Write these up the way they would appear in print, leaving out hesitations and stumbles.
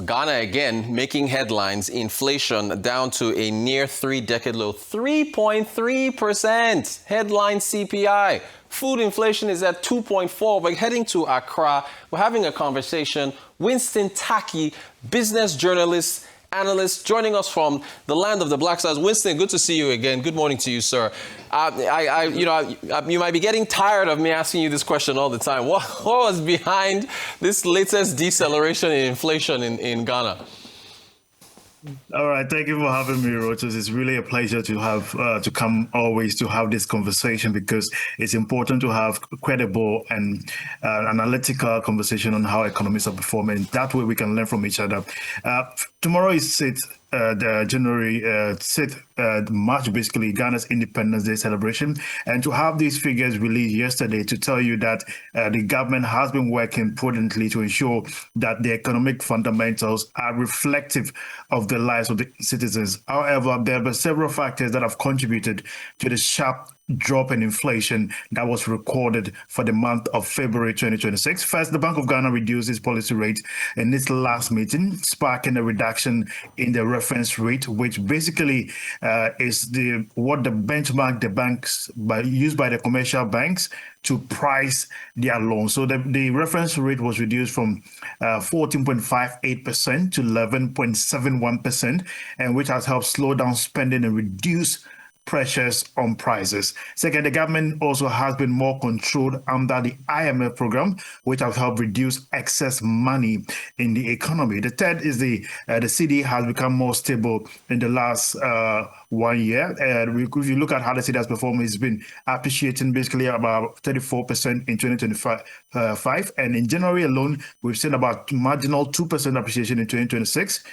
Ghana again making headlines. Inflation down to a near three-decade low, 3.3%. Headline CPI. Food inflation is at 2.4%. We're heading to Accra. We're having a conversation. Winston Tackie, business journalist, analyst, joining us from the land of the Black Stars. Winston, good to see you again. Good morning to you, sir. You might be getting tired of me asking you this question all the time. What was behind this latest deceleration in inflation in Ghana? All right, thank you for having me, Rochus. It's really a pleasure to have to come always to have this conversation, because it's important to have credible and analytical conversation on how economies are performing. That way we can learn from each other. Tomorrow is the January 6th March, basically Ghana's Independence Day celebration, and to have these figures released yesterday to tell you that the government has been working prudently to ensure that the economic fundamentals are reflective of the lives of the citizens. However, there were several factors that have contributed to the sharp drop in inflation that was recorded for the month of February 2026. First, the Bank of Ghana reduced its policy rate in its last meeting, sparking a reduction in the reference rate, which basically is what the benchmark the banks used by the commercial banks to price their loans. So the reference rate was reduced from 14.58% to 11.71%, and which has helped slow down spending and reduce pressures on prices. Second, the government also has been more controlled under the IMF program, which have helped reduce excess money in the economy. The third is the cedi has become more stable in the last 1 year. If you look at how the cedi has performed, it's been appreciating basically about 34% in 2025. And in January alone, we've seen about marginal 2% appreciation in 2026.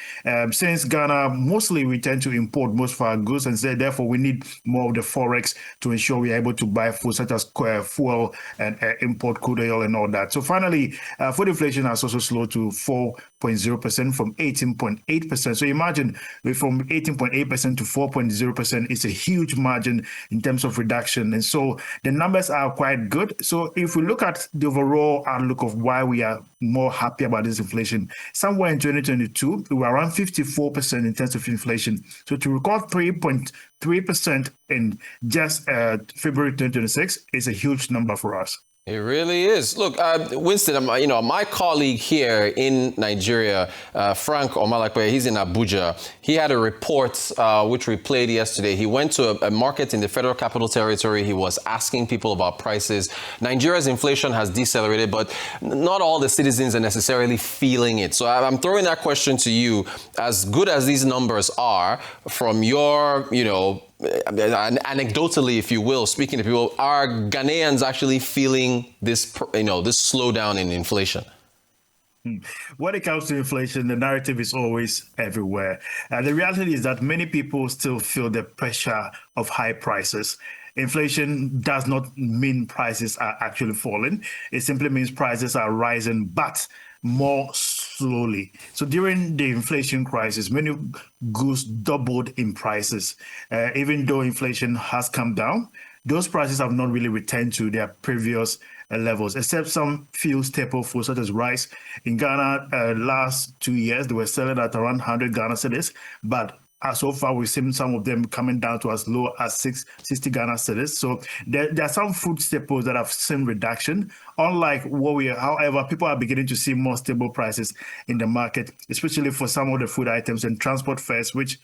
Since Ghana mostly we tend to import most of our goods, and therefore we need more of the forex to ensure we are able to buy food such as fuel and import crude oil and all that. So finally, food inflation has also slowed to 4.0% from 18.8%. So imagine from 18.8% to 4.0% is a huge margin in terms of reduction. And so the numbers are quite good. So if we look at the overall outlook of why we are more happy about this inflation, somewhere in 2022, we were around 54% in terms of inflation. So to record 3.3% in just February 2026 is a huge number for us. It really is. Look, Winston, my colleague here in Nigeria, Frank Omalakwe, he's in Abuja. He had a report which we played yesterday. He went to a market in the Federal Capital Territory. He was asking people about prices. Nigeria's inflation has decelerated, but not all the citizens are necessarily feeling it. So I'm throwing that question to you. As good as these numbers are, from your, anecdotally, if you will, speaking to people, are Ghanaians actually feeling this, this slowdown in inflation? When it comes to inflation, the narrative is always everywhere. The reality is that many people still feel the pressure of high prices. Inflation does not mean prices are actually falling. It simply means prices are rising, but more slowly. So during the inflation crisis, many goods doubled in prices. Even though inflation has come down, those prices have not really returned to their previous levels, except some few staple foods such as rice. In Ghana, last 2 years, they were selling at around 100 Ghana cedis, but so far, we've seen some of them coming down to as low as 60 Ghana cedis. So there are some food staples that have seen reduction. Unlike however, people are beginning to see more stable prices in the market, especially for some of the food items and transport fares, which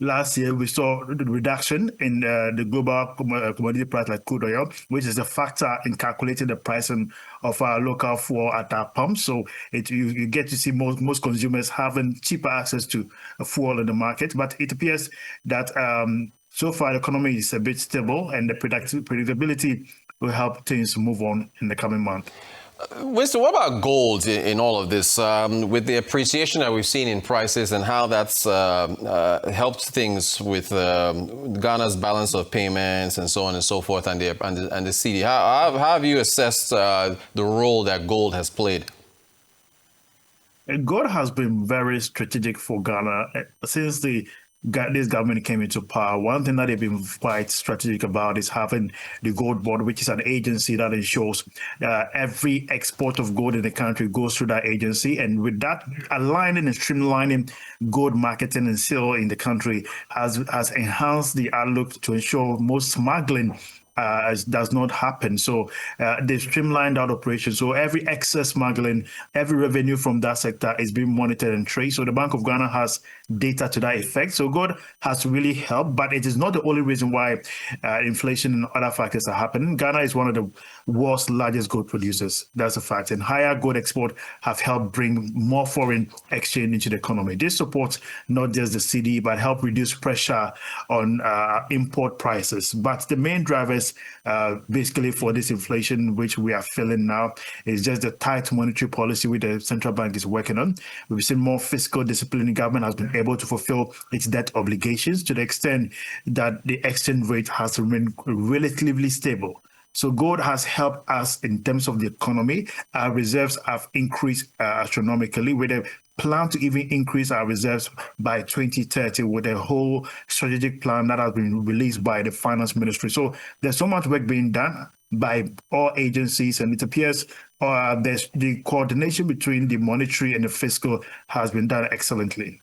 last year we saw a reduction in the global commodity price like crude oil, which is a factor in calculating the pricing of our local fuel at our pumps. So you get to see most consumers having cheaper access to fuel in the market. But it appears that so far the economy is a bit stable, and the predictability will help things move on in the coming month. Winston, what about gold in all of this? With the appreciation that we've seen in prices and how that's helped things with Ghana's balance of payments and so on and so forth, and the cedi, how have you assessed the role that gold has played? Gold has been very strategic for Ghana since the this government came into power, one thing that they've been quite strategic about is having the Gold Board, which is an agency that ensures every export of gold in the country goes through that agency. And with that, aligning and streamlining gold marketing and sale in the country has enhanced the outlook to ensure most smuggling does not happen. So they streamlined that operation. So every excess smuggling, every revenue from that sector is being monitored and traced. So the Bank of Ghana has data to that effect. So gold has really helped, but it is not the only reason why inflation and other factors are happening. Ghana is one of the world's largest gold producers. That's a fact. And higher gold export have helped bring more foreign exchange into the economy. This supports not just the CD, but help reduce pressure on import prices. But the main drivers basically for this inflation, which we are feeling now, is just the tight monetary policy which the central bank is working on. We've seen more fiscal discipline. The government has been able to fulfill its debt obligations to the extent that the exchange rate has remained relatively stable. So gold has helped us in terms of the economy. Our reserves have increased astronomically, with a plan to even increase our reserves by 2030 with a whole strategic plan that has been released by the finance ministry. So there's so much work being done by all agencies, and it appears there's the coordination between the monetary and the fiscal has been done excellently.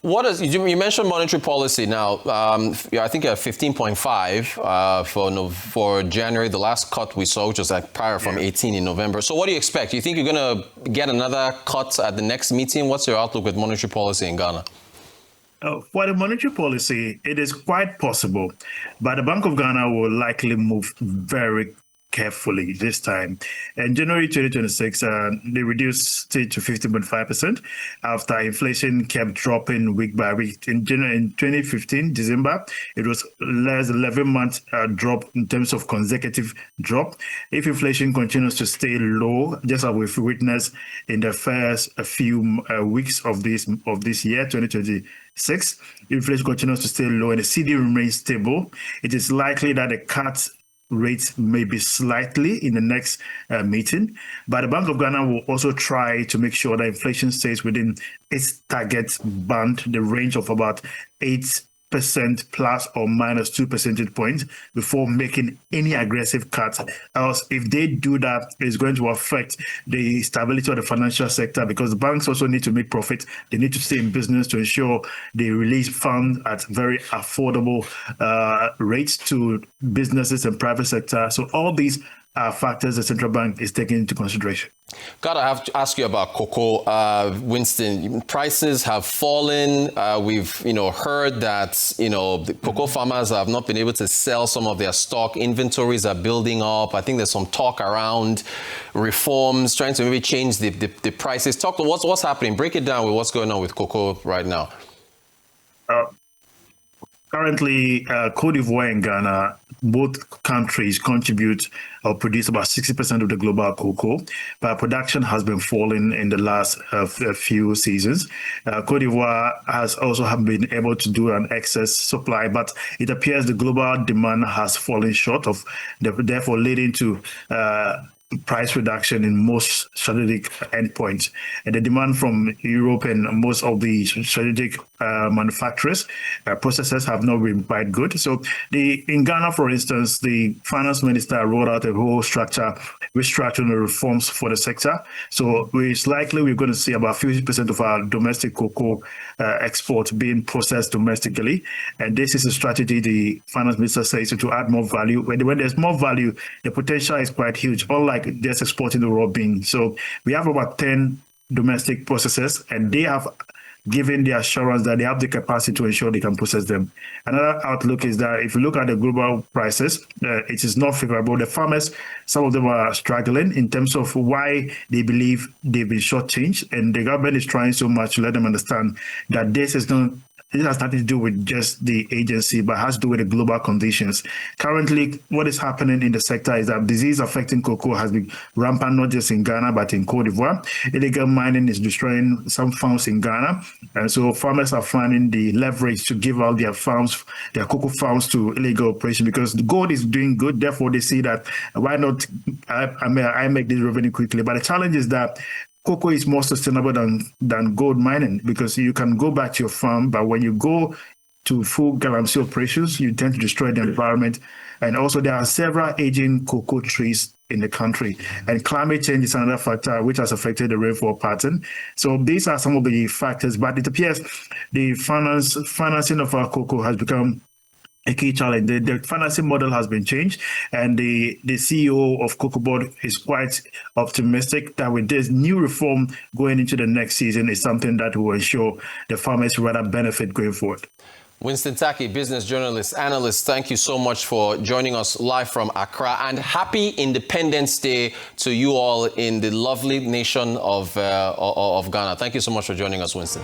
What is, you mentioned monetary policy now. I think 15.5 for January, the last cut we saw, which was like prior from 18 in November. So what do you expect? Do you think you're going to get another cut at the next meeting? What's your outlook with monetary policy in Ghana? For the monetary policy, it is quite possible, but the Bank of Ghana will likely move very carefully this time. In January 2026, they reduced it to 15.5% after inflation kept dropping week by week. In 2015, December, it was less 11-month drop in terms of consecutive drop. If inflation continues to stay low, just as we've witnessed in the first few weeks of this year, 2026, inflation continues to stay low and the CD remains stable, it is likely that the cut rates may be slightly in the next meeting, but the Bank of Ghana will also try to make sure that inflation stays within its target band, the range of about 8% plus or minus 2 percentage points before making any aggressive cuts. Else, if they do that, it's going to affect the stability of the financial sector, because the banks also need to make profit. They need to stay in business to ensure they release funds at very affordable rates to businesses and private sector. So all these factors the central bank is taking into consideration. God, I have to ask you about cocoa, Winston. Prices have fallen. We've, heard that, the cocoa farmers have not been able to sell some of their stock. Inventories are building up. I think there's some talk around reforms, trying to maybe change the prices. Talk to what's happening. Break it down with what's going on with cocoa right now. Currently, Cote d'Ivoire and Ghana, both countries contribute or produce about 60% of the global cocoa, but production has been falling in the last few seasons. Cote d'Ivoire has also been able to do an excess supply, but it appears the global demand has fallen short of, therefore leading to price reduction in most strategic endpoints. And the demand from Europe and most of the strategic manufacturers, processors have not been quite good. So in Ghana, for instance, the finance minister rolled out a whole restructuring reforms for the sector. So it's likely we're going to see about 50% of our domestic cocoa export being processed domestically. And this is a strategy the finance minister says to add more value. When there's more value, the potential is quite huge, unlike just exporting the raw bean. So we have about 10 domestic processors, and they have given the assurance that they have the capacity to ensure they can process them. Another outlook is that if you look at the global prices, it is not favorable. The farmers, some of them are struggling in terms of why they believe they've been shortchanged, and the government is trying so much to let them understand that this has nothing to do with just the agency, but has to do with the global conditions. Currently, what is happening in the sector is that disease affecting cocoa has been rampant, not just in Ghana, but in Cote d'Ivoire. Illegal mining is destroying some farms in Ghana. And so farmers are finding the leverage to give out their cocoa farms to illegal operation, because the gold is doing good. Therefore, they see that why not I make this revenue quickly. But the challenge is that cocoa is more sustainable than gold mining, because you can go back to your farm, but when you go to full galamsey operations, you tend to destroy the environment. And also there are several aging cocoa trees in the country. And climate change is another factor which has affected the rainfall pattern. So these are some of the factors, but it appears the financing of our cocoa has become a key challenge. The financing model has been changed, and the CEO of Cocoa Board is quite optimistic that with this new reform going into the next season is something that will ensure the farmers rather benefit going forward. Winston Tackie, business journalist, analyst, thank you so much for joining us live from Accra, and happy Independence Day to you all in the lovely nation of Ghana. Thank you so much for joining us, Winston.